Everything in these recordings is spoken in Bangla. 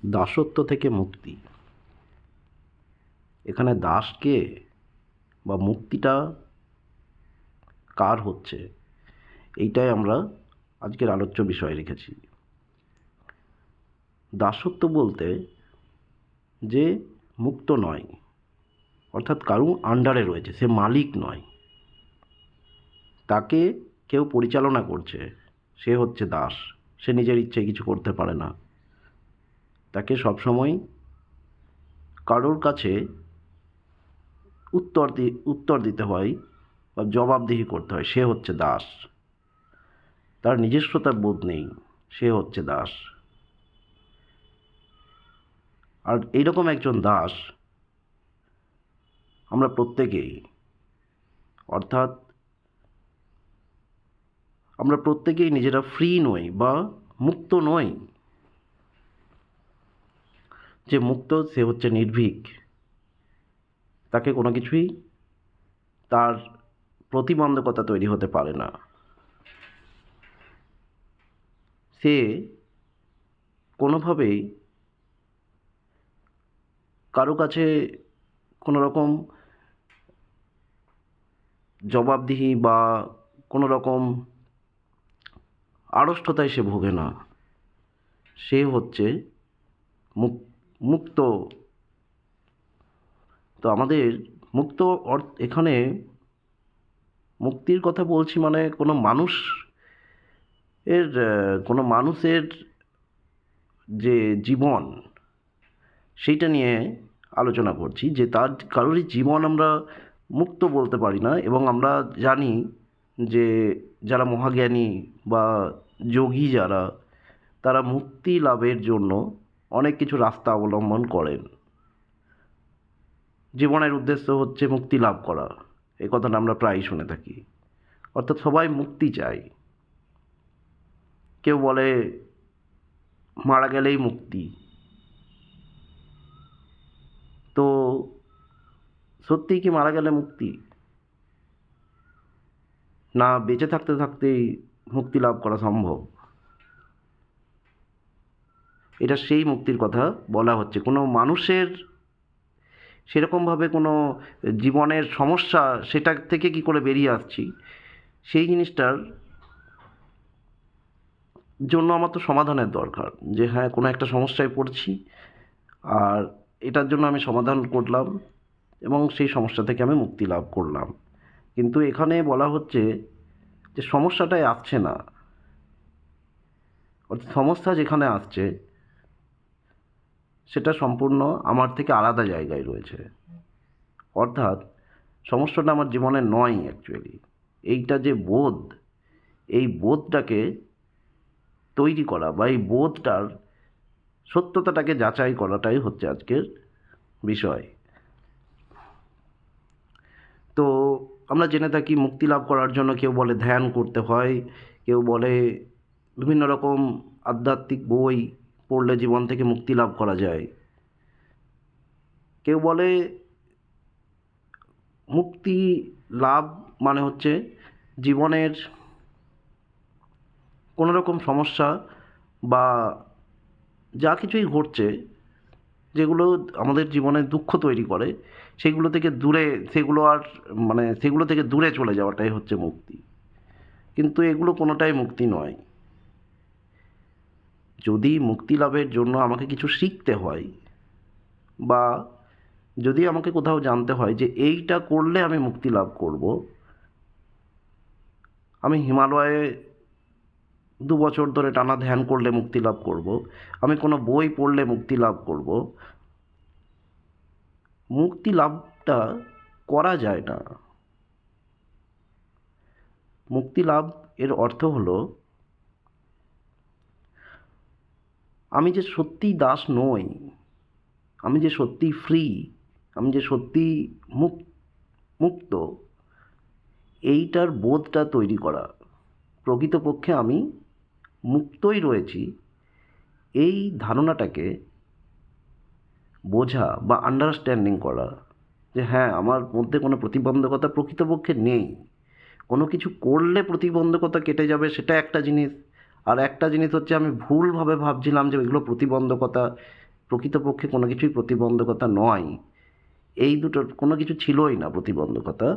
দাসত্ব থেকে মুক্তি। এখানে দাসকে বা মুক্তিটা কার হচ্ছে, এইটাই আমরা আজকের আলোচ্য বিষয় রেখেছি। দাসত্ব বলতে যে মুক্ত নয়, অর্থাৎ কারো আন্ডারে রয়েছে, সে মালিক নয়, তাকে কেউ পরিচালনা করছে, সে হচ্ছে দাস। সে নিজের ইচ্ছায় কিছু করতে পারে না, তাকে সবসময় কারোর কাছে উত্তর দিতে হয় বা জবাবদিহি করতে হয়। সে হচ্ছে দাস। তার নিজস্বতার বোধ নেই, সে হচ্ছে দাস। আর এইরকম একজন দাস আমরা প্রত্যেকেই, অর্থাৎ আমরা প্রত্যেকেই নিজেরা ফ্রি নই বা মুক্ত নই। যে মুক্ত সে হচ্ছে নির্ভীক, তাকে কোনো কিছুই তার প্রতিবন্ধকতা তৈরি হতে পারে না। সে কোনোভাবেই কারো কাছে কোনো রকম জবাবদিহি বা কোনো রকম আড়ষ্টতায় সে ভোগে না। সে হচ্ছে মুক্ত। তো আমাদের মুক্ত এখানে মুক্তির কথা বলছি, মানে কোনো মানুষের যে জীবন, সেইটা নিয়ে আলোচনা করছি। যে তার কারোরই জীবন আমরা মুক্ত বলতে পারি না। এবং আমরা জানি যে যারা মহাজ্ঞানী বা যোগী যারা, তারা মুক্তি লাভের জন্য অনেক কিছু রাস্তা অবলম্বন করেন। জীবনের উদ্দেশ্য হচ্ছে মুক্তি লাভ করা, এই কথাটা আমরা প্রায়ই শুনে থাকি। অর্থাৎ সবাই মুক্তি চায়। কেউ বলে মারা গেলেই মুক্তি। তো সত্যিই কি মারা গেলে মুক্তি, না বেঁচে থাকতে থাকতেই মুক্তি লাভ করা সম্ভব? এটা সেই মুক্তির কথা বলা হচ্ছে। কোনো মানুষের সেরকমভাবে কোনো জীবনের সমস্যা, সেটা থেকে কি করে বেরিয়ে আসছি, সেই জিনিসটার জন্য আমার তো সমাধানের দরকার। যে হ্যাঁ, কোনো একটা সমস্যায় পড়ছি, আর এটার জন্য আমি সমাধান করলাম এবং সেই সমস্যা থেকে আমি মুক্তি লাভ করলাম। কিন্তু এখানে বলা হচ্ছে যে সমস্যাটাই আসছে না, অর্থাৎ সমস্যা যেখানে আসছে সেটা সম্পূর্ণ আমার থেকে আলাদা জায়গায় রয়েছে। অর্থাৎ সমস্যাটা আমার জীবনে নয় অ্যাকচুয়ালি। এইটা যে বোধ, এই বোধটাকে তৈরি করা বা এই বোধটার সত্যতাটাকে যাচাই করাটাই হচ্ছে আজকের বিষয়। তো আমরা জেনে থাকি মুক্তি লাভ করার জন্য কেউ বলে ধ্যান করতে হয়, কেউ বলে বিভিন্ন রকম আধ্যাত্মিক বই পড়লে জীবন থেকে মুক্তি লাভ করা যায়। কেউ বলে মুক্তি লাভ মানে হচ্ছে জীবনের কোনো রকম সমস্যা বা যা কিছুই ঘটছে, যেগুলো আমাদের জীবনে দুঃখ তৈরি করে, সেগুলো থেকে দূরে, সেগুলো থেকে দূরে চলে যাওয়াটাই হচ্ছে মুক্তি। কিন্তু এগুলো কোনোটাই মুক্তি নয়। যদি মুক্তি লাভের জন্য আমাকে কিছু শিখতে হয়, বা যদি আমাকে কোথাও জানতে হয় যে এইটা করলে আমি মুক্তি লাভ করব, আমি হিমালয়ে 2 বছর ধরে টানা ধ্যান করলে মুক্তি লাভ করব, আমি কোনো বই পড়লে মুক্তি লাভ করব, মুক্তি লাভটা করা যায় না। মুক্তি লাভ এর অর্থ হলো আমি যে সত্যিই দাস নই, আমি যে সত্যিই ফ্রি, আমি যে সত্যিই মুক্ত, এইটার বোধটা তৈরি করা। প্রকৃতপক্ষে আমি মুক্তই রয়েছি, এই ধারণাটাকে বোঝা বা আন্ডারস্ট্যান্ডিং করা। যে হ্যাঁ, আমার মধ্যে কোনো প্রতিবন্ধকতা প্রকৃতপক্ষে নেই। কোনো কিছু করলে প্রতিবন্ধকতা কেটে যাবে, সেটা একটা জিনিস। আর একটা জিনিস হচ্ছে আমি ভুলভাবে ভাবছিলাম যে এগুলো প্রতিবন্ধকতা, প্রকৃতপক্ষে কোনো কিছুই প্রতিবন্ধকতা নয়, এই দুটোর কোনো কিছু ছিলই না প্রতিবন্ধকতা,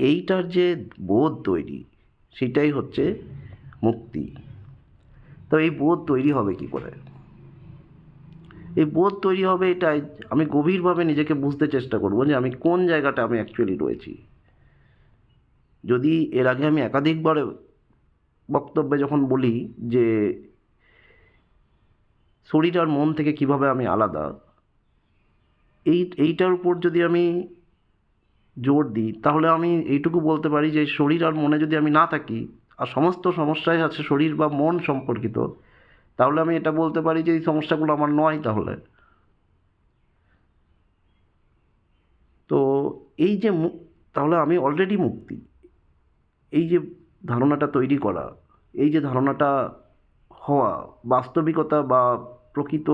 এইটার যে বোধ তৈরি, সেটাই হচ্ছে মুক্তি। তো এই বোধ তৈরি হবে কি করে? এই বোধ তৈরি হবে এটাই, আমি গভীরভাবে নিজেকে বুঝতে চেষ্টা করব যে আমি কোন জায়গাটা আমি অ্যাকচুয়ালি রয়েছি। যদি এর আগে আমি একাধিকবার বক্তব্যে যখন বলি যে শরীর আর মন থেকে কিভাবে আমি আলাদা, এইটার উপর যদি আমি জোর দিই, তাহলে আমি এইটুকু বলতে পারি যে শরীর আর মনে যদি আমি না থাকি, আর সমস্ত সমস্যাই আছে শরীর বা মন সম্পর্কিত, তাহলে আমি এটা বলতে পারি যে এই সমস্যাগুলো আমার নয়। তো এই যে তাহলে আমি অলরেডি মুক্তি, এই যে ধারণাটা তৈরি করা, এই যে ধারণাটা হওয়া, বাস্তবিকতা বা প্রকৃত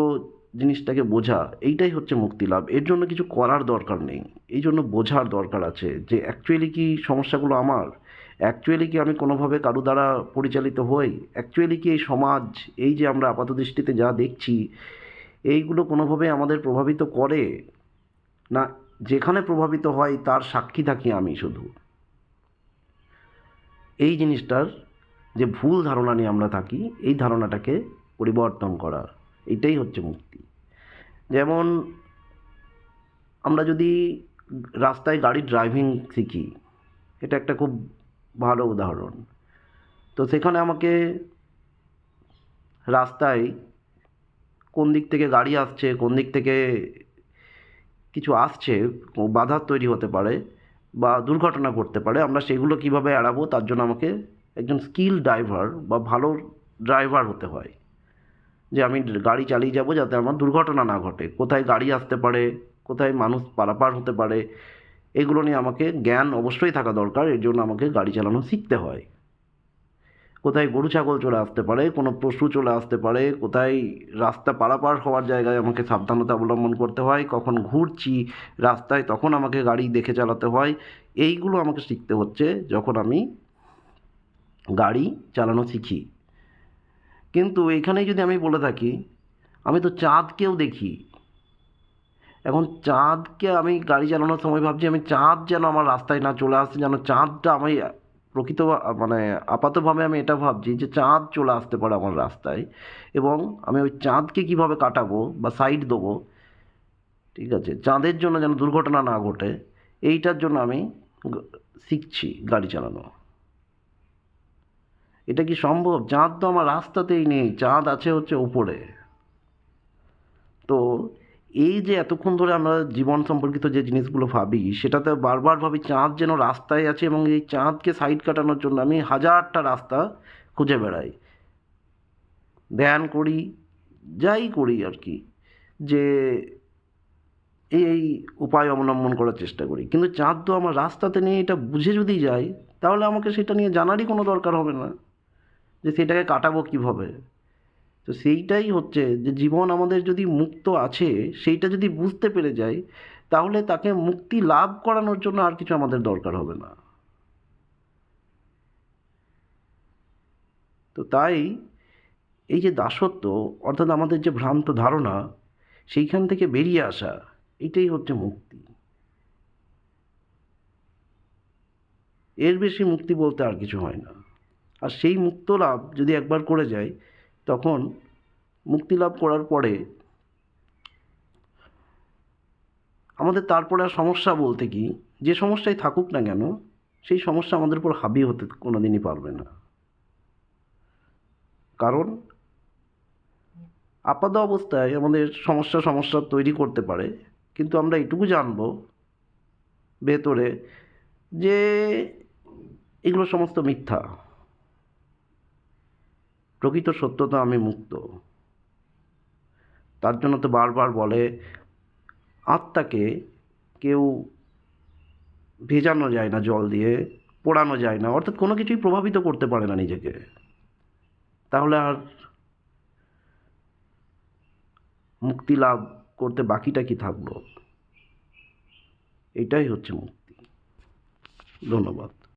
জিনিসটাকে বোঝা, এইটাই হচ্ছে মুক্তি লাভ। এর জন্য কিছু করার দরকার নেই, এই জন্য বোঝার দরকার আছে যে অ্যাকচুয়ালি কি সমস্যাগুলো আমার, অ্যাকচুয়ালি কি আমি কোনোভাবে কারো দ্বারা পরিচালিত হই, অ্যাকচুয়ালি কি এই সমাজ, এই যে আমরা আপাত দৃষ্টিতে যা দেখছি, এইগুলো কোনোভাবে আমাদের প্রভাবিত করে না, যেখানে প্রভাবিত হয় তার সাক্ষী থাকি আমি শুধু। এই জিনিসটার যে ভুল ধারণা নিয়ে আমরা থাকি, এই ধারণাটাকে পরিবর্তন করা, এটাই হচ্ছে মুক্তি। যেমন আমরা যদি রাস্তায় গাড়ি ড্রাইভিং শিখি, এটা একটা খুব ভালো উদাহরণ। তো সেখানে আমাকে রাস্তায় কোন দিক থেকে গাড়ি আসছে, কোন দিক থেকে কিছু আসছে, বাধার তৈরি হতে পারে বা দুর্ঘটনা ঘটতে পারে, আমরা সেগুলো কিভাবে এড়াবো, তার জন্য আমাকে একজন স্কিল ড্রাইভার বা ভালো ড্রাইভার হতে হয়। যে আমি গাড়ি চালিয়ে যাব যাতে আমার দুর্ঘটনা না ঘটে, কোথায় গাড়ি আসতে পারে, কোথায় মানুষ পারাপার হতে পারে, এগুলো নিয়ে আমাকে জ্ঞান অবশ্যই থাকা দরকার। এর জন্য আমাকে গাড়ি চালানো শিখতে হয়। কোথায় গরু ছাগল চলে আসতে পারে, কোনো পশু চলে আসতে পারে, কোথায় রাস্তা পারাপার হওয়ার জায়গায় আমাকে সাবধানতা অবলম্বন করতে হয়, কখন ঘুরছি রাস্তায় তখন আমাকে গাড়ি দেখে চালাতে হয়। এইগুলো আমাকে শিখতে হচ্ছে যখন আমি গাড়ি চালানো শিখি। কিন্তু এখানেই যদি আমি বলে থাকি আমি তো চাঁদকেও দেখি, এখন চাঁদকে আমি গাড়ি চালানোর সময় ভাবছি আমি চাঁদ যেন আমার রাস্তায় না চলে আসে, যেন চাঁদটা আমি প্রকৃত মানে আপাতভাবে আমি এটা ভাবছি যে চাঁদ চলে আসতে পারে আমার রাস্তায়, এবং আমি ওই চাঁদকে কীভাবে কাটাবো বা সাইড দেবো, ঠিক আছে, চাঁদের জন্য যেন দুর্ঘটনা না ঘটে, এইটার জন্য আমি শিখছি গাড়ি চালানো। এটা কি সম্ভব? চাঁদ তো আমার রাস্তাতেই নেই, চাঁদ আছে হচ্ছে উপরে। তো এই যে এতক্ষণ ধরে আমরা জীবন সম্পর্কিত যে জিনিসগুলো ভাবি, সেটাতে বারবার ভাবি চাঁদ যেন রাস্তায় আছে, এবং এই চাঁদকে সাইড কাটানোর জন্য আমি হাজারটা রাস্তা খুঁজে বেড়াই, ধ্যান করি, যাই করি আর কি, যে এই উপায় অবলম্বন করার চেষ্টা করি। কিন্তু চাঁদ তো আমার রাস্তাতে নেই, এটা বুঝে যদি যাই, তাহলে আমাকে সেটা নিয়ে জানারই কোনো দরকার হবে না যে সেটাকে কাটাবো কীভাবে। তো সেইটাই হচ্ছে যে জীবন আমাদের যদি মুক্ত আছে, সেইটা যদি বুঝতে পেরে যাই, তাহলে তাকে মুক্তি লাভ করানোর জন্য আর কিছু আমাদের দরকার হবে না। তো তাই এই যে দাসত্ব, অর্থাৎ আমাদের যে ভ্রান্ত ধারণা, সেইখান থেকে বেরিয়ে আসা, এটাই হচ্ছে মুক্তি। এর বেশি মুক্তি বলতে আর কিছু হয় না। আর সেই মুক্ত লাভ যদি একবার করে যাই, তখন মুক্তি লাভ করার পরে আমাদের তারপরে আর সমস্যা বলতে কি, যে সমস্যাই থাকুক না কেন, সেই সমস্যা আমাদের উপর হাবি হতে কোনো দিনই পারবে না। কারণ আপাত অবস্থায় আমাদের সমস্যা তৈরি করতে পারে, কিন্তু আমরা এটুকু জানবো ভেতরে যে এগুলো সমস্ত মিথ্যা, প্রকৃত সত্যতা আমি মুক্ত। তার জন্য তো বারবার বলে আত্মাকে কেউ ভেজানো যায় না জল দিয়ে, পোড়ানো যায় না, অর্থাৎ কোনো কিছুই প্রভাবিত করতে পারে না নিজেকে। তাহলে আর মুক্তি লাভ করতে বাকিটা কি থাকলো? এটাই হচ্ছে মুক্তি। ধন্যবাদ।